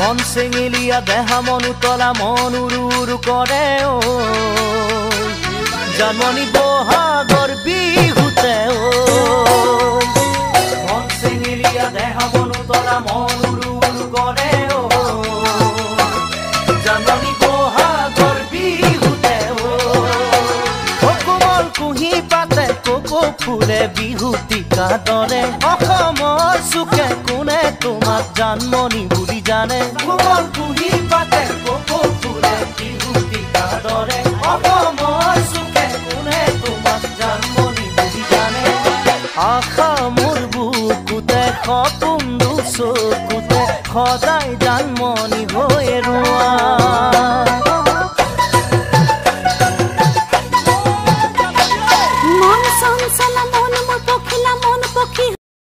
মন চেঙেলীয়া দেহা মন উতলা মন উৰু উৰু কৰে ঐ জানমণি বহাগৰ বিহুতে ঐ মন চেঙেলীয়া দেহা মন উতলা মন উৰু উৰু কৰে ঐ জানমণি বহাগৰ বিহুতে ঐ কোমল কুঁহি পাতে কপৌ ফুলে বিহুতিকা দৰে অসমৰ চুকে কোনে তোমাক জানমণি বুলি জানে কোমল কুঁহি পাতে কপৌ ফুলে বিহুতিকা দৰে অসমৰ চুকে কোনে তোমাক জানমণি বুলি জানে আশা মোৰ বুকুতে সপোন চকুতে সদায় জানমণি হৈ ৰোৱা মন চঞ্চলা মন মোৰ পখিলা মন পক্ষী